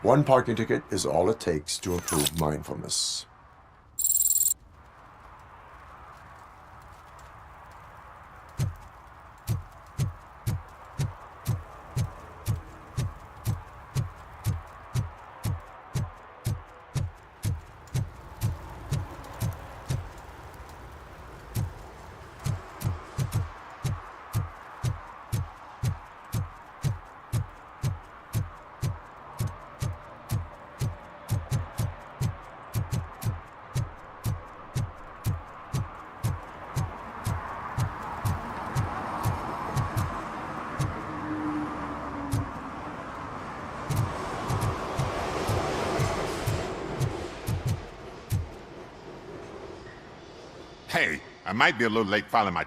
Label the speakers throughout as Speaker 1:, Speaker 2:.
Speaker 1: One parking ticket is all it takes to improve mindfulness.
Speaker 2: Hey, I might be a little late filing my...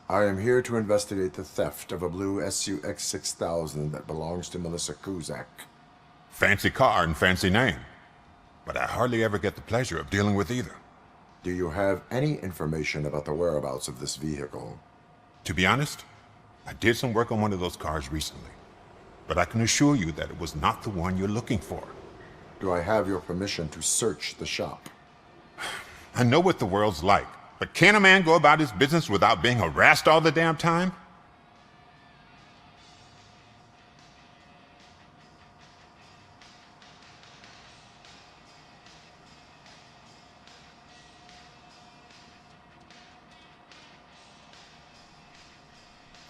Speaker 1: I am here to investigate the theft of a blue SUX 6000 that belongs to Melissa Kuzak.
Speaker 2: Fancy car and fancy name. But I hardly ever get the pleasure of dealing with either.
Speaker 1: Do you have any information about the whereabouts of this vehicle?
Speaker 2: To be honest, I did some work on one of those cars recently. But I can assure you that it was not the one you're looking for.
Speaker 1: Do I have your permission to search the shop?
Speaker 2: I know what the world's like, but can a man go about his business without being harassed all the damn time?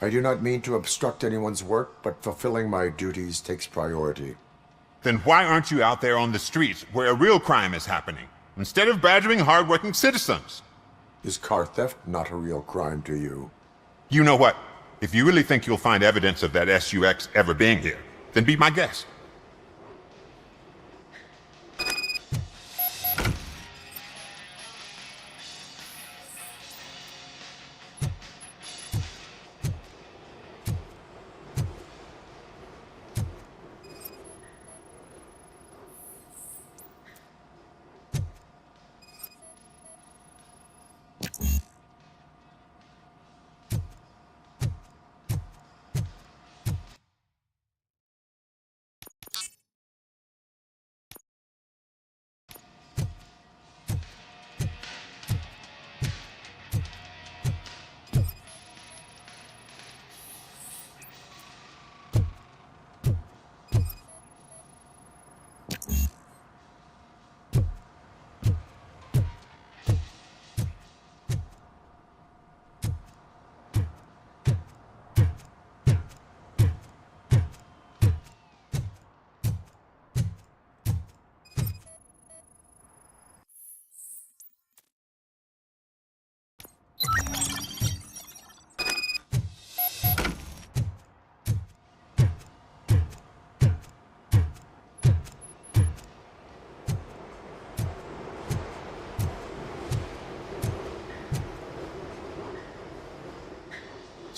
Speaker 1: I do not mean to obstruct anyone's work, but fulfilling my duties takes priority.
Speaker 2: Then why aren't you out there on the streets where a real crime is happening, instead of badgering hardworking citizens?
Speaker 1: Is car theft not a real crime to you?
Speaker 2: You know what? If you really think you'll find evidence of that SUX ever being here, then be my guest.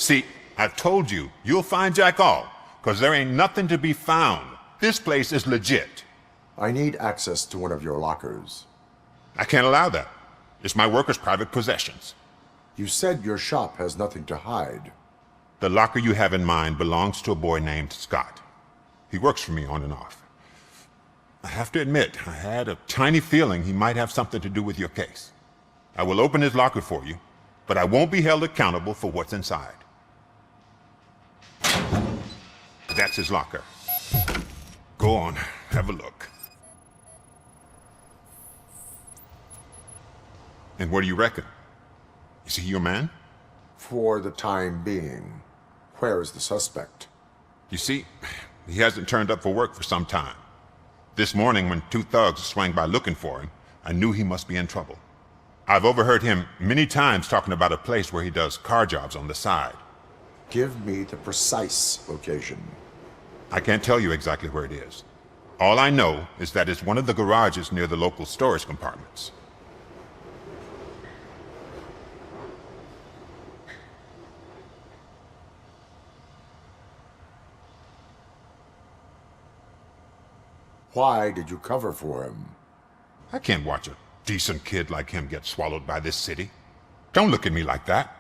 Speaker 2: See, I've told you, you'll find Jack all, because there ain't nothing to be found. This place is legit.
Speaker 1: I need access to one of your lockers.
Speaker 2: I can't allow that. It's my workers' private possessions.
Speaker 1: You said your shop has nothing to hide.
Speaker 2: The locker you have in mind belongs to a boy named Scott. He works for me on and off. I have to admit, I had a tiny feeling he might have something to do with your case. I will open his locker for you, but I won't be held accountable for what's inside. That's his locker. Go on, have a look. And what do you reckon? Is he your man?
Speaker 1: For the time being. Where is the suspect?
Speaker 2: You see, he hasn't turned up for work for some time. This morning, when two thugs swang by looking for him, I knew he must be in trouble. I've overheard him many times talking about a place where he does car jobs on the side.
Speaker 1: Give me the precise location.
Speaker 2: I can't tell you exactly where it is. All I know is that it's one of the garages near the local storage compartments.
Speaker 1: Why did you cover for him?
Speaker 2: I can't watch a decent kid like him get swallowed by this city. Don't look at me like that.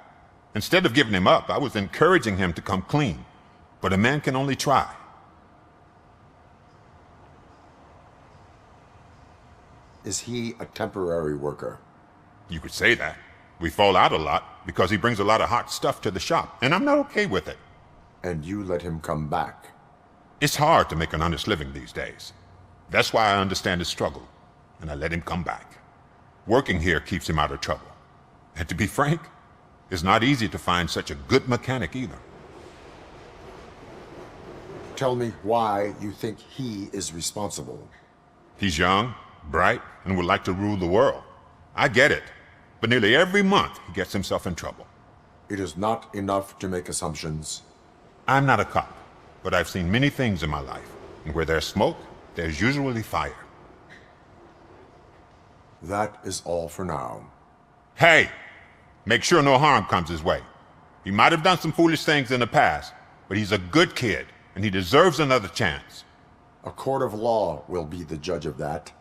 Speaker 2: Instead of giving him up, I was encouraging him to come clean. But a man can only try.
Speaker 1: Is he a temporary worker?
Speaker 2: You could say that. We fall out a lot because he brings a lot of hot stuff to the shop, and I'm not okay with it.
Speaker 1: And you let him come back?
Speaker 2: It's hard to make an honest living these days. That's why I understand his struggle, and I let him come back. Working here keeps him out of trouble. And to be frank, it's not easy to find such a good mechanic either.
Speaker 1: Tell me why you think he is responsible.
Speaker 2: He's young, bright, and would like to rule the world. I get it, but nearly every month he gets himself in trouble.
Speaker 1: It is not enough to make assumptions.
Speaker 2: I'm not a cop, but I've seen many things in my life, and where there's smoke, there's usually fire.
Speaker 1: That is all for now.
Speaker 2: Hey! Make sure no harm comes his way. He might have done some foolish things in the past, but he's a good kid, and he deserves another chance.
Speaker 1: A court of law will be the judge of that.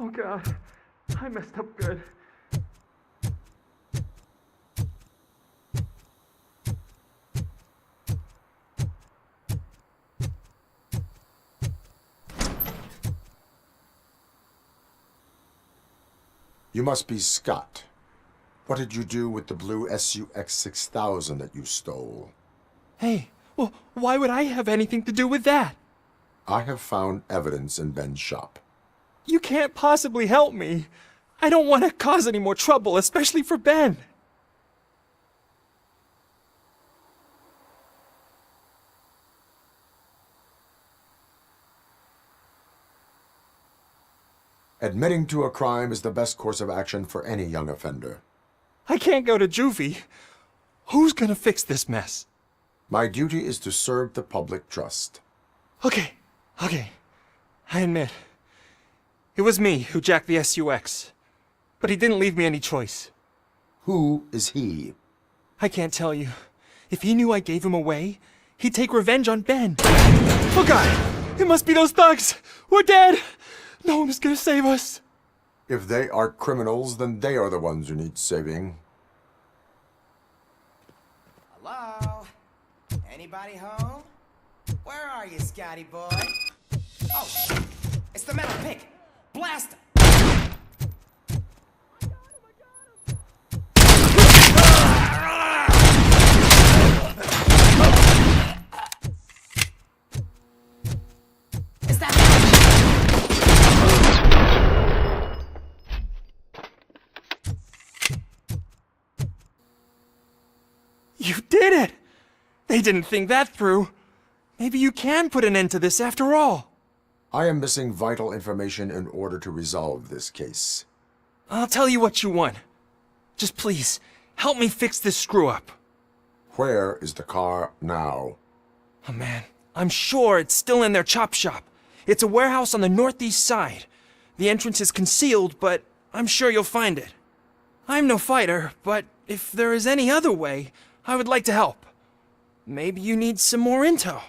Speaker 3: Oh God, I messed up good.
Speaker 1: You must be Scott. What did you do with the blue SUX 6000 that you stole?
Speaker 3: Hey, well, why would I have anything to do with that?
Speaker 1: I have found evidence in Ben's shop.
Speaker 3: You can't possibly help me. I don't want to cause any more trouble, especially for Ben.
Speaker 1: Admitting to a crime is the best course of action for any young offender.
Speaker 3: I can't go to juvie. Who's gonna fix this mess?
Speaker 1: My duty is to serve the public trust.
Speaker 3: Okay. I admit. It was me who jacked the SUX. But he didn't leave me any choice.
Speaker 1: Who is he?
Speaker 3: I can't tell you. If he knew I gave him away, he'd take revenge on Ben. Oh God! It must be those thugs! We're dead! No one is gonna save us.
Speaker 1: If they are criminals, then they are the ones who need saving.
Speaker 4: Hello? Anybody home? Where are you, Scotty boy? Oh, shit! It's the metal pick! Blast him! Is that...
Speaker 3: You did it! They didn't think that through. Maybe you can put an end to this after all.
Speaker 1: I am missing vital information in order to resolve this case.
Speaker 3: I'll tell you what you want. Just please, help me fix this screw-up.
Speaker 1: Where is the car now?
Speaker 3: Oh man, I'm sure it's still in their chop shop. It's a warehouse on the northeast side. The entrance is concealed, but I'm sure you'll find it. I'm no fighter, but if there is any other way, I would like to help. Maybe you need some more intel.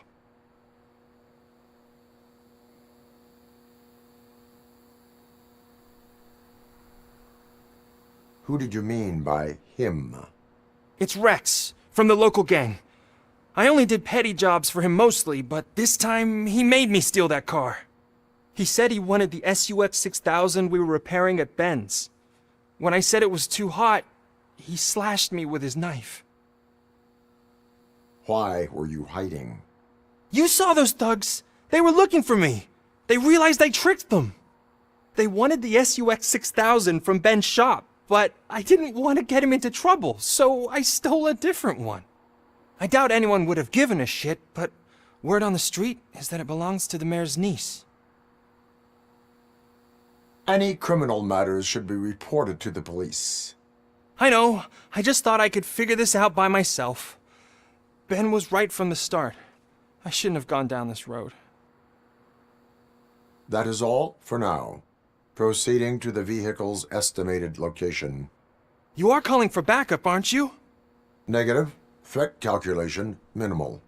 Speaker 1: Who did you mean by him?
Speaker 3: It's Rex, from the local gang. I only did petty jobs for him mostly, but this time he made me steal that car. He said he wanted the SUX 6000 we were repairing at Ben's. When I said it was too hot, he slashed me with his knife.
Speaker 1: Why were you hiding?
Speaker 3: You saw those thugs! They were looking for me! They realized I tricked them! They wanted the SUX 6000 from Ben's shop, but I didn't want to get him into trouble, so I stole a different one. I doubt anyone would have given a shit, but word on the street is that it belongs to the mayor's niece.
Speaker 1: Any criminal matters should be reported to the police.
Speaker 3: I know, I just thought I could figure this out by myself. Ben was right from the start. I shouldn't have gone down this road.
Speaker 1: That is all for now. Proceeding to the vehicle's estimated location.
Speaker 3: You are calling for backup, aren't you?
Speaker 1: Negative. Threat calculation minimal.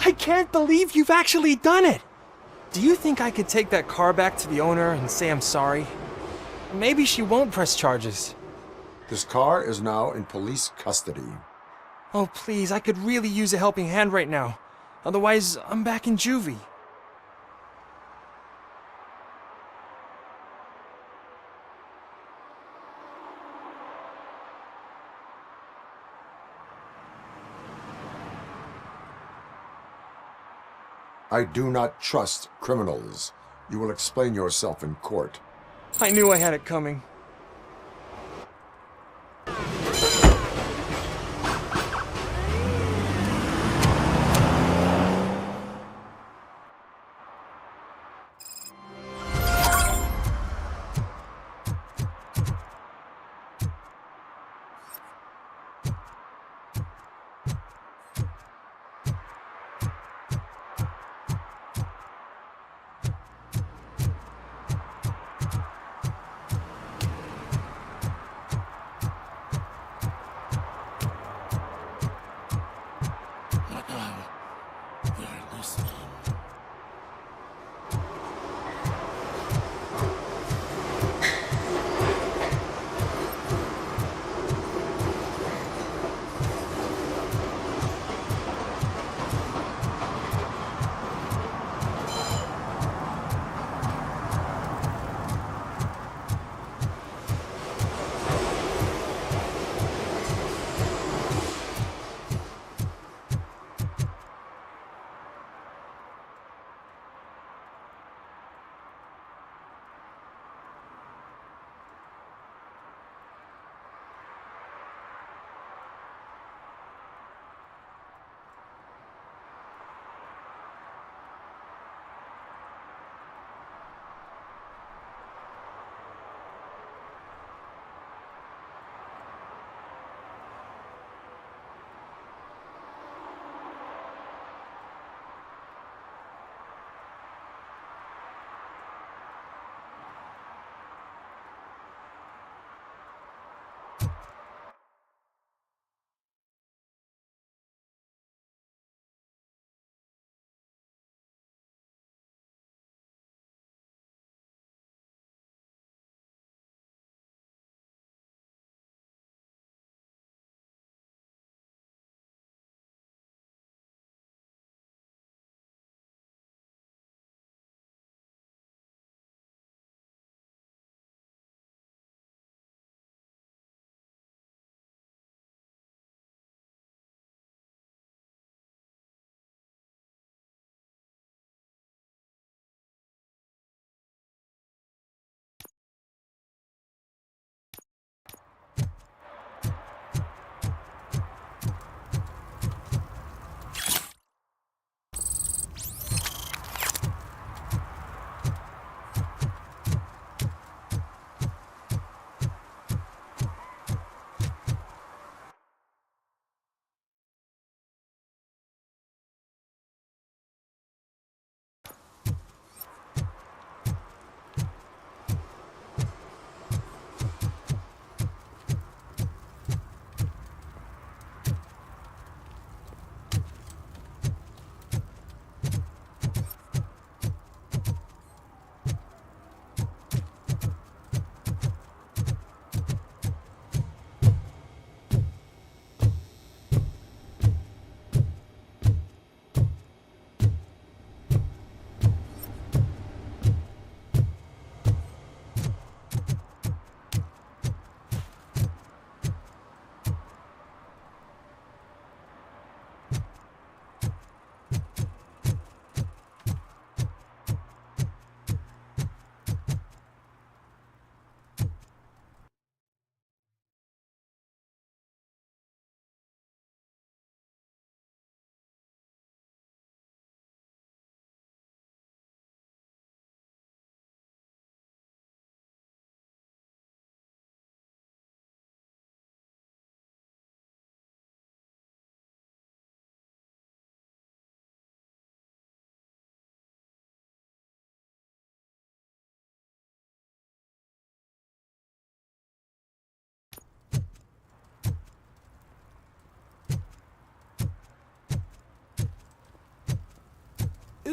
Speaker 3: I can't believe you've actually done it! Do you think I could take that car back to the owner and say I'm sorry? Maybe she won't press charges.
Speaker 1: This car is now in police custody.
Speaker 3: Oh, please, I could really use a helping hand right now. Otherwise, I'm back in juvie.
Speaker 1: I do not trust criminals. You will explain yourself in court.
Speaker 3: I knew I had it coming.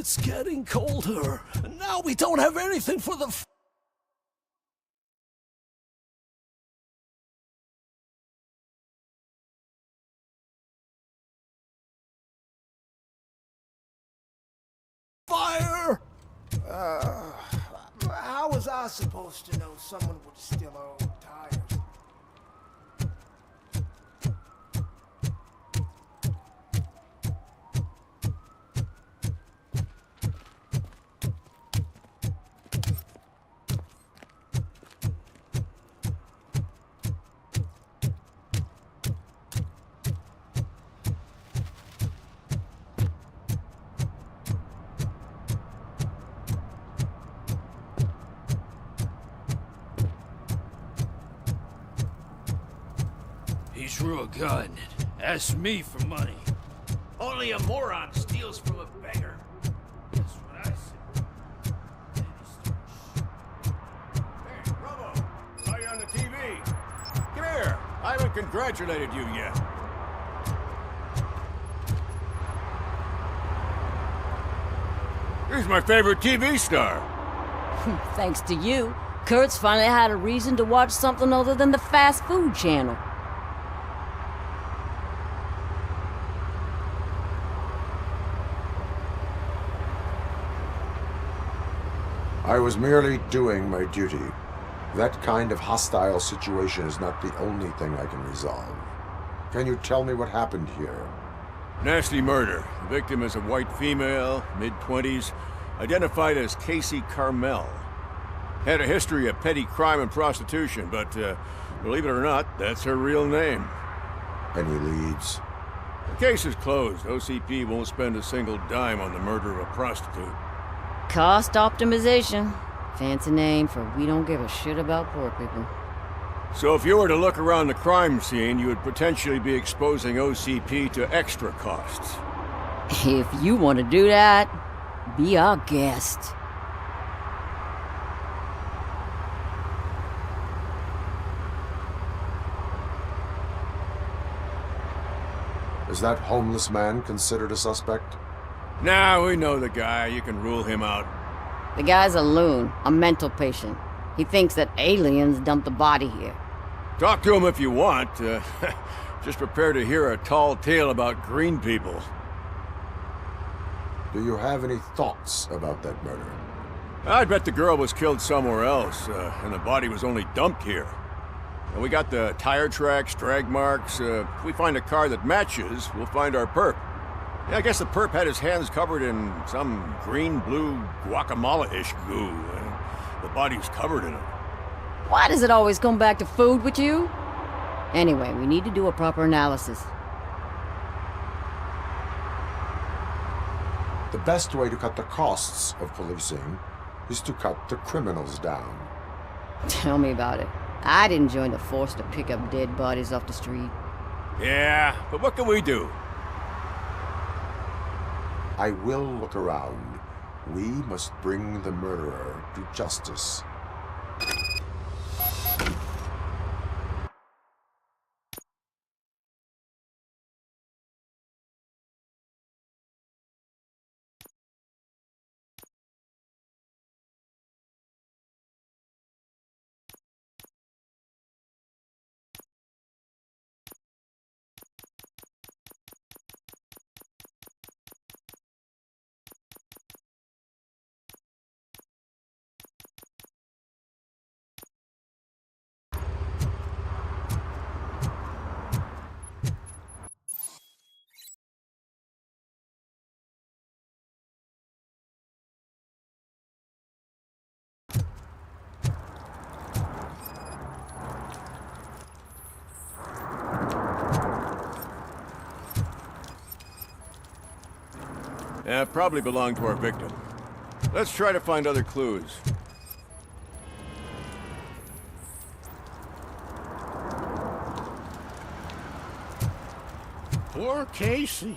Speaker 5: It's getting colder, and now we don't have anything for the fire!
Speaker 6: How was I supposed to know someone would steal our old tires?
Speaker 7: He's real good. Ask me for money.
Speaker 8: Only a moron steals from a beggar.
Speaker 7: That's what I said.
Speaker 8: Hey, Robo, saw you on the TV. Come here. I haven't congratulated you yet. He's my favorite TV star.
Speaker 9: Thanks to you, Kurt's finally had a reason to watch something other than the fast food channel.
Speaker 1: I was merely doing my duty. That kind of hostile situation is not the only thing I can resolve. Can you tell me what happened here?
Speaker 8: Nasty murder. The victim is a white female, mid-20s, identified as Casey Carmel. Had a history of petty crime and prostitution, but believe it or not, that's her real name.
Speaker 1: Any leads?
Speaker 8: The case is closed. OCP won't spend a single dime on the murder of a prostitute.
Speaker 9: Cost optimization. Fancy name for we don't give a shit about poor people.
Speaker 8: So if you were to look around the crime scene, you would potentially be exposing OCP to extra costs.
Speaker 9: If you want to do that, be our guest.
Speaker 1: Is that homeless man considered a suspect?
Speaker 8: Nah, we know the guy. You can rule him out.
Speaker 9: The guy's a loon, a mental patient. He thinks that aliens dumped a body here.
Speaker 8: Talk to him if you want. Just prepare to hear a tall tale about green people.
Speaker 1: Do you have any thoughts about that murder?
Speaker 8: I'd bet the girl was killed somewhere else, and the body was only dumped here. And we got the tire tracks, drag marks. If we find a car that matches, we'll find our perp. Yeah, I guess the perp had his hands covered in some green-blue guacamole-ish goo, and the body was covered in it.
Speaker 9: Why does it always come back to food with you? Anyway, we need to do a proper analysis.
Speaker 1: The best way to cut the costs of policing is to cut the criminals down.
Speaker 9: Tell me about it. I didn't join the force to pick up dead bodies off the street.
Speaker 8: Yeah, but what can we do?
Speaker 1: I will look around. We must bring the murderer to justice.
Speaker 8: Probably belonged to our victim. Let's try to find other clues.
Speaker 5: Poor Casey.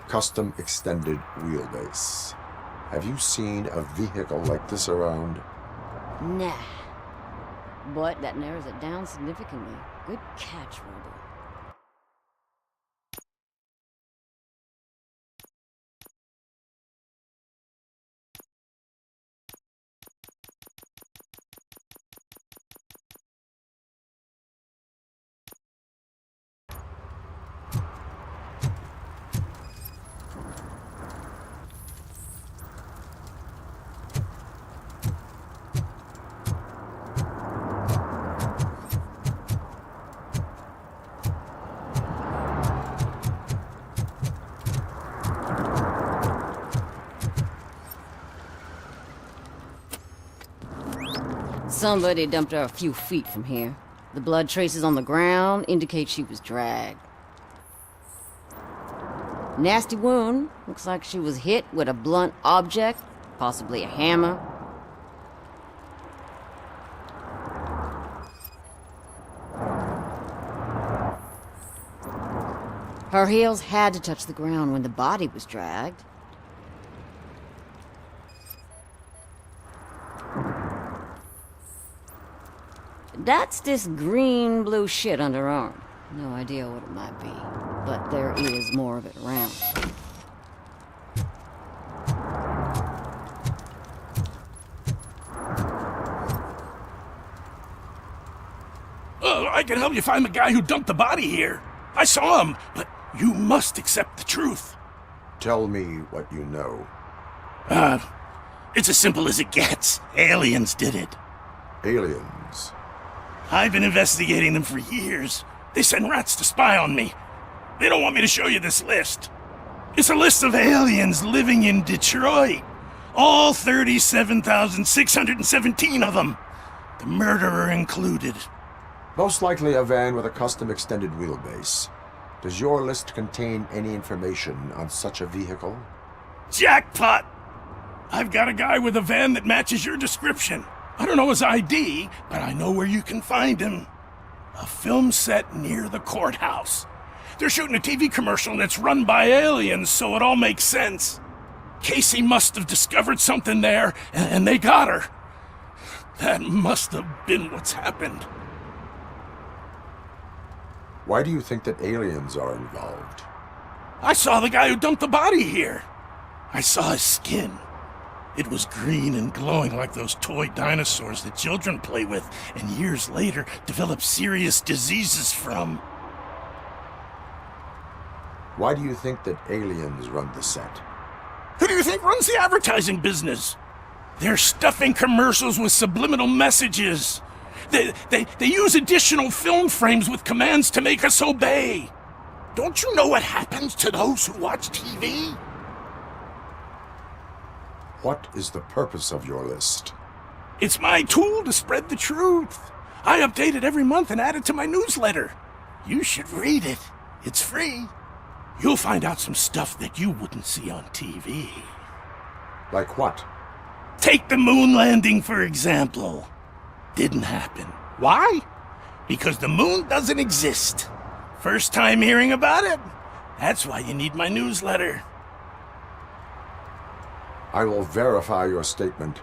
Speaker 1: Custom extended wheelbase. Have you seen a vehicle like this around?
Speaker 9: Nah. But that narrows it down significantly. Good catch, Robo. somebody dumped her a few feet from here. The blood traces on the ground indicate she was dragged. Nasty wound. Looks like she was hit with a blunt object, possibly a hammer. Her heels had to touch the ground when the body was dragged. That's this green-blue shit under her arm. No idea what it might be, but there is more of it around.
Speaker 5: I can help you find the guy who dumped the body here. I saw him, but you must accept the truth.
Speaker 1: Tell me what you know.
Speaker 5: It's as simple as it gets. Aliens did it.
Speaker 1: Aliens?
Speaker 5: I've been investigating them for years. They send rats to spy on me. They don't want me to show you this list. It's a list of aliens living in Detroit. All 37,617 of them. The murderer included.
Speaker 1: Most likely a van with a custom extended wheelbase. Does your list contain any information on such a vehicle?
Speaker 5: Jackpot! I've got a guy with a van that matches your description. I don't know his ID, but I know where you can find him. A film set near the courthouse. They're shooting a TV commercial that's run by aliens, so it all makes sense. Casey must have discovered something there, and they got her. That must have been what's happened.
Speaker 1: Why do you think that aliens are involved?
Speaker 5: I saw the guy who dumped the body here. I saw his skin. It was green and glowing like those toy dinosaurs that children play with and years later develop serious diseases from.
Speaker 1: Why do you think that aliens run the set?
Speaker 5: Who do you think runs the advertising business? They're stuffing commercials with subliminal messages. They use additional film frames with commands to make us obey. Don't you know what happens to those who watch TV?
Speaker 1: What is the purpose of your list?
Speaker 5: It's my tool to spread the truth. I update it every month and add it to my newsletter. You should read it. It's free. You'll find out some stuff that you wouldn't see on TV.
Speaker 1: Like what?
Speaker 5: Take the moon landing, for example. Didn't happen. Why? Because the moon doesn't exist. First time hearing about it? That's why you need my newsletter.
Speaker 1: I will verify your statement.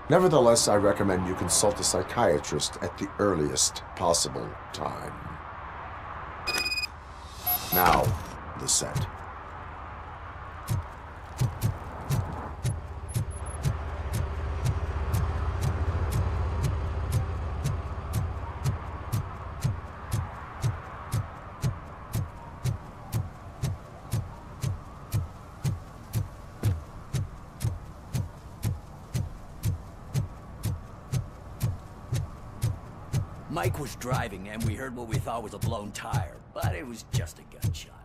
Speaker 1: Nevertheless, I recommend you consult a psychiatrist at the earliest possible time. Now, the set.
Speaker 10: Mike was driving and we heard what we thought was a blown tire, but it was just a gunshot.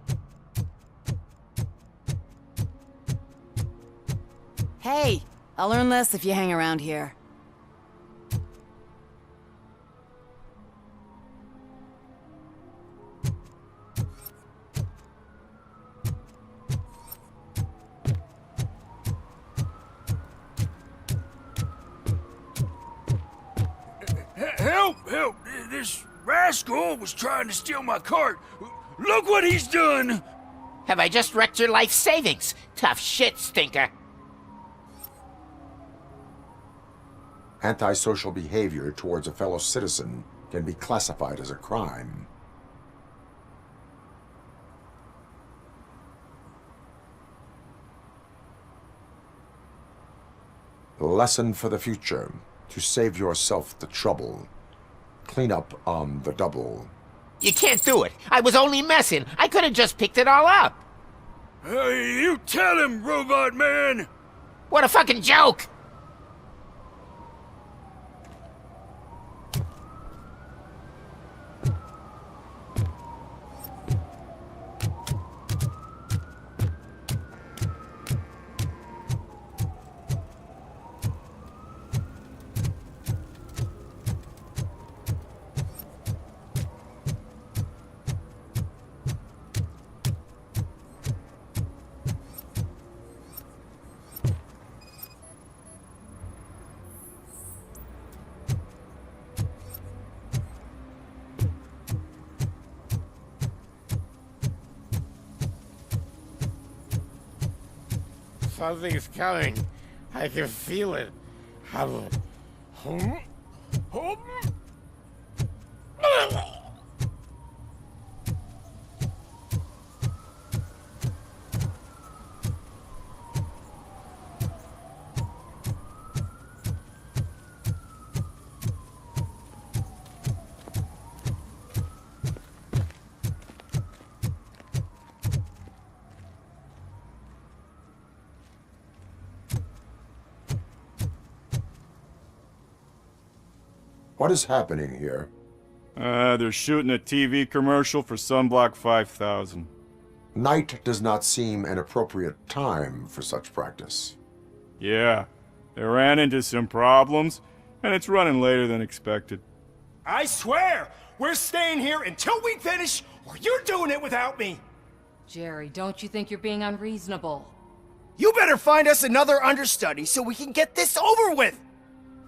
Speaker 11: Hey, I'll learn less if you hang around here.
Speaker 7: Help! Help! This rascal was trying to steal my cart. Look what he's done!
Speaker 12: Have I just wrecked your life savings? Tough shit, stinker.
Speaker 1: Antisocial behavior towards a fellow citizen can be classified as a crime. Lesson for the future. To save yourself the trouble. Clean up on the double.
Speaker 12: You can't do it. I was only messing. I could have just picked it all up.
Speaker 7: Hey, you tell him, Robot Man!
Speaker 12: What a fucking joke!
Speaker 6: Something's coming. I can feel it.
Speaker 1: What is happening here?
Speaker 13: They're shooting a TV commercial for Sunblock 5000.
Speaker 1: Night does not seem an appropriate time for such practice.
Speaker 13: Yeah, they ran into some problems, and it's running later than expected.
Speaker 7: I swear, we're staying here until we finish, or you're doing it without me.
Speaker 11: Jerry, don't you think you're being unreasonable?
Speaker 7: You better find us another understudy so we can get this over with.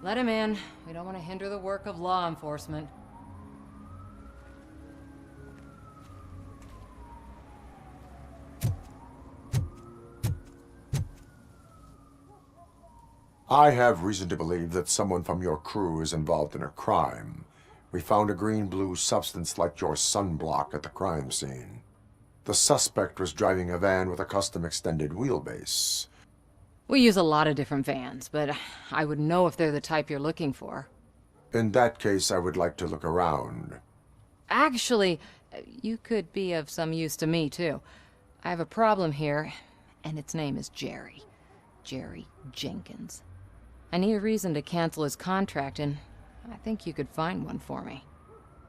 Speaker 11: Let him in. We don't want to hinder the work of law enforcement.
Speaker 1: I have reason to believe that someone from your crew is involved in a crime. We found a green-blue substance like your sunblock at the crime scene. The suspect was driving a van with a custom extended wheelbase.
Speaker 11: We use a lot of different vans, but I would know if they're the type you're looking for.
Speaker 1: In that case, I would like to look around.
Speaker 11: Actually, you could be of some use to me, too. I have a problem here, and its name is Jerry. Jerry Jenkins. I need a reason to cancel his contract, and I think you could find one for me.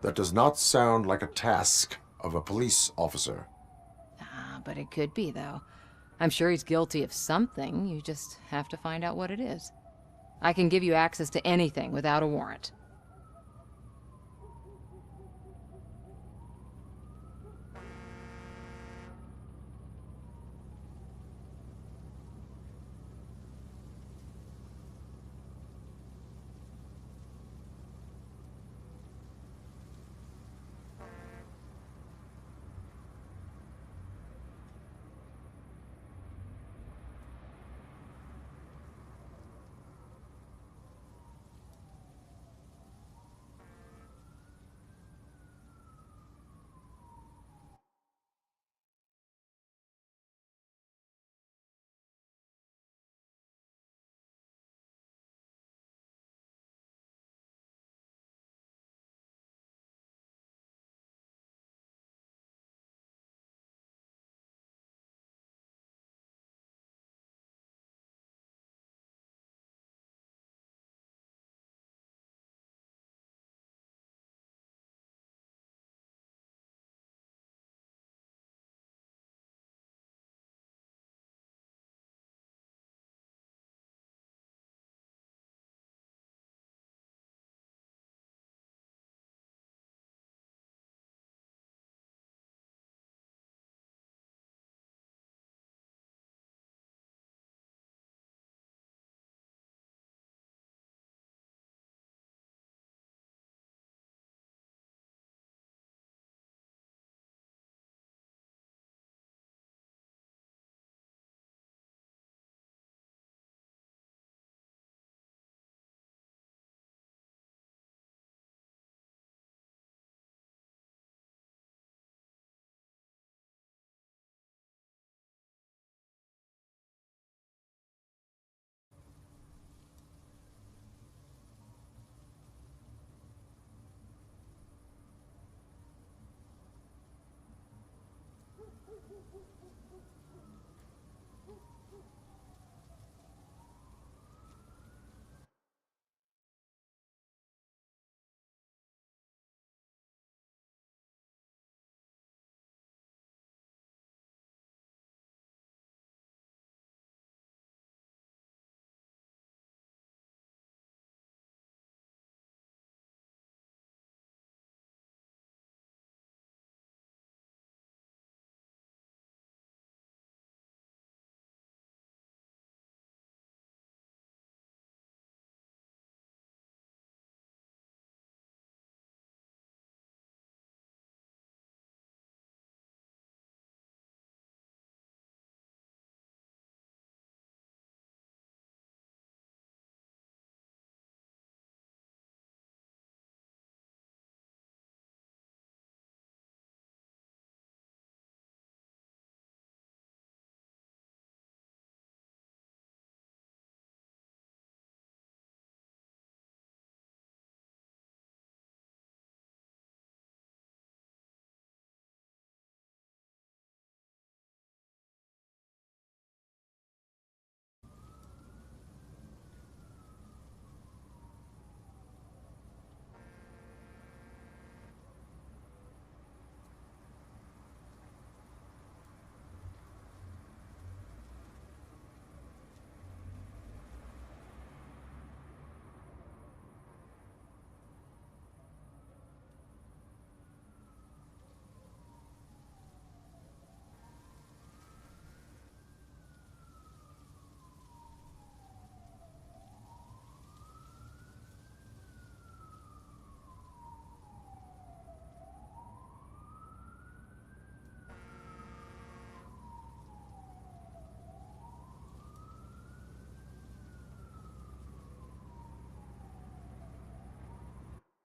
Speaker 1: That does not sound like a task of a police officer.
Speaker 11: But it could be, though. I'm sure he's guilty of something. You just have to find out what it is. I can give you access to anything without a warrant.